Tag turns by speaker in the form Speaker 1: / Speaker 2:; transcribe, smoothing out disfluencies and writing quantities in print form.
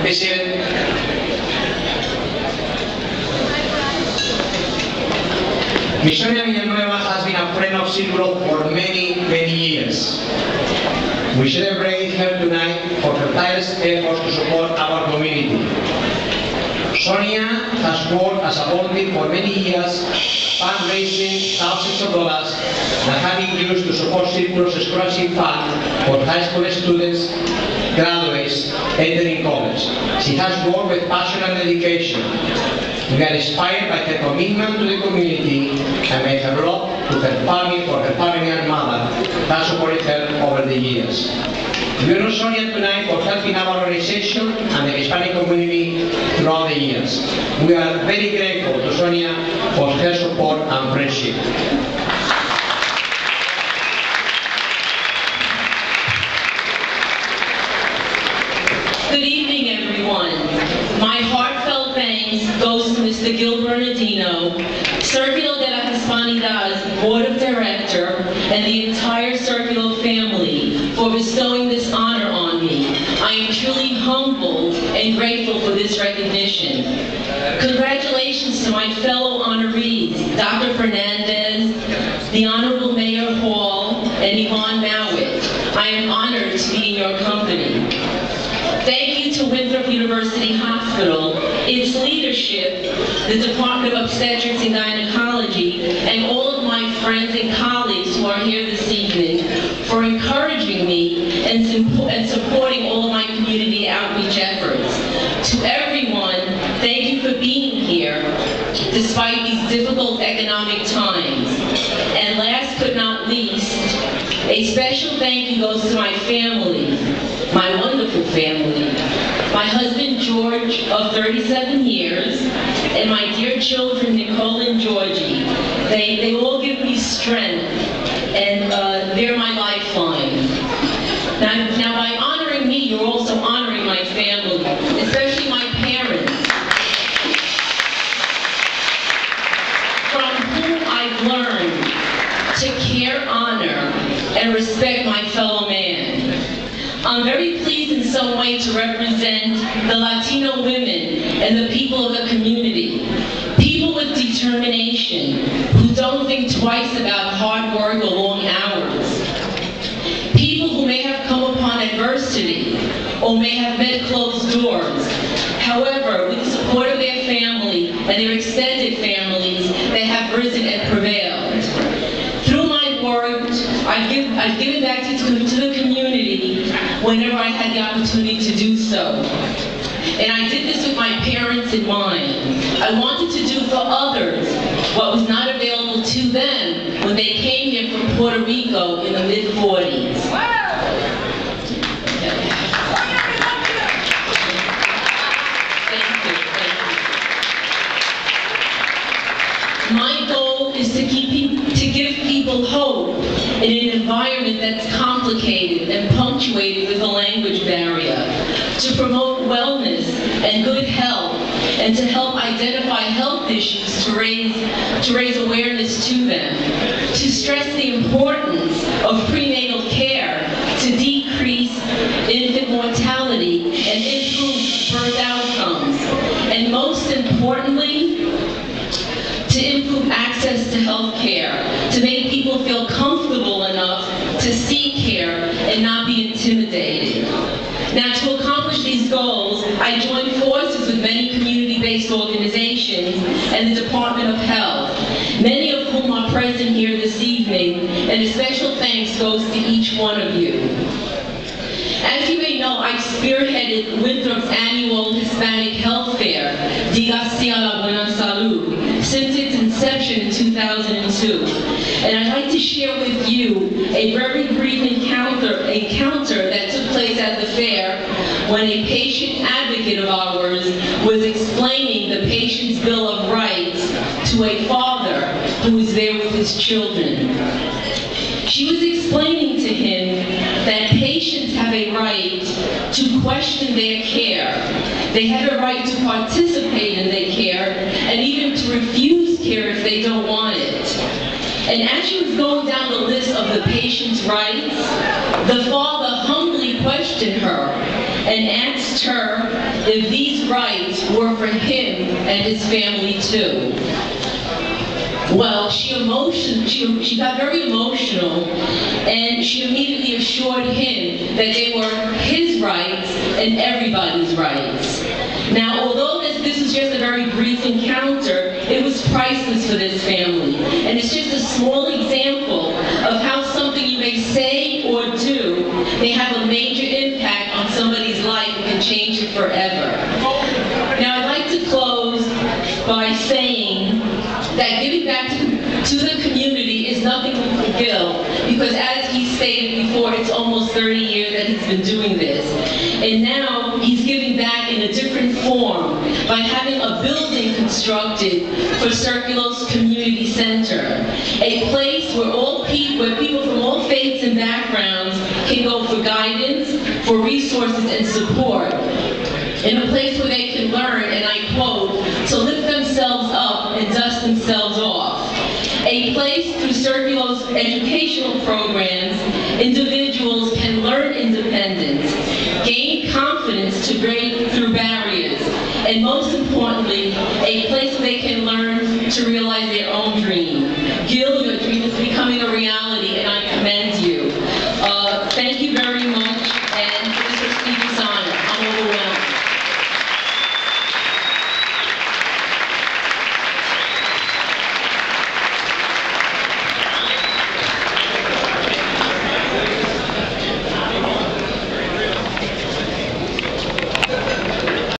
Speaker 1: Be seated. Miss Sonia Villanueva has been a friend of Circulo for many, many years. We celebrate her tonight for her tireless efforts to support our community. Sonia has worked as a volunteer for many years, fundraising thousands of dollars that have been used to support Circulo's scholarship fund for high school students, graduates entering college. She has worked with passion and dedication. We are inspired by her commitment to the community and by her love to her family, for her family and mother that supported her over the years. We honor Sonia tonight for helping our organization and the Hispanic community throughout the years. We are very grateful to Sonia for her support and friendship.
Speaker 2: Good evening, everyone. My heartfelt thanks goes to Mr. Gil Bernardino, Circulo De La Hispanidad's Board of Director, and the entire Circulo family for bestowing this honor on me. I am truly humbled and grateful for this recognition. Congratulations to my fellow honorees, Dr. Fernandez, the Honorable Mayor Hall, and Yvonne Mowat. I am honored to be in your company. Thank you to Winthrop University Hospital, its leadership, the Department of Obstetrics and Gynecology, and all of my friends and colleagues who are here this evening for encouraging me and supporting all of my community outreach efforts. To everyone, thank you for being here despite these difficult economic times. And last but not least, a special thank you goes to my family, my wonderful family, my husband George of 37 years, and my dear children Nicole and Georgie. They all give me strength, and they're my lifeline. Now by honoring me, you're also honoring my family, especially my parents, from whom I've learned to care, honor, and respect my fellow man. I'm very pleased in some way to represent the Latino women and the people of the community. People with determination, who don't think twice about hard work or long hours. People who may have come upon adversity or may have met closed doors. However, with the support of their family and their extended families, they have risen and prevailed. Through my work, I've given back to the community whenever I had the opportunity to do so. And I did this with my parents in mind. I wanted to do for others what was not available to them when they came here from Puerto Rico in the mid-40s. Thank you. My goal is to give people hope in an environment that's complicated and punctuated with a language barrier, to promote wellness and good health, and to help identify health issues to raise awareness to them, to stress the importance of prenatal care to decrease infant mortality and improve birth outcomes, and most importantly, to improve access to health care, to make people feel comfortable enough to seek care and not be intimidated. Now, to accomplish these goals, I joined forces with many community-based organizations and the Department of Health, many of whom are present here this evening, and a special thanks goes to each one of you. As you may know, I've spearheaded Winthrop's annual Hispanic Health Fair, Diga Si a la Buena Salud, since its inception in 2002. And I'd like to share with you a very brief encounter that took place at the fair when a patient advocate of ours was explaining the patient's Bill of Rights to a father who was there with his children. She was explaining to him that patients have a right to question their care. They have a right to participate in their care and even to refuse care if they don't want it. And as she was going down the list of the patient's rights, the father humbly questioned her and asked asked her if these rights were for him and his family too. Well, she got very emotional, and she immediately assured him that they were his rights and everybody's rights. Now, although this was just a very brief encounter, it was priceless for this family. And it's just a small example of how something you may say or do may have a major impact on somebody's life and can change it forever. Now, I'd like to close by saying that giving back to the community is nothing but guilt, because as he stated before, it's almost 30 years that he's been doing this. And now he's giving back in a different form by having a building constructed for Circulo's Community Center, a place where people from all faiths and backgrounds can go for guidance, for resources and support, in a place where they can learn, and I quote, to lift themselves up and dust themselves off. A place through Circulo's educational programs, individuals can learn independence, gain confidence to break through barriers, and most importantly, a place where they can learn to realize their own dream. Gil, your dream is becoming a reality.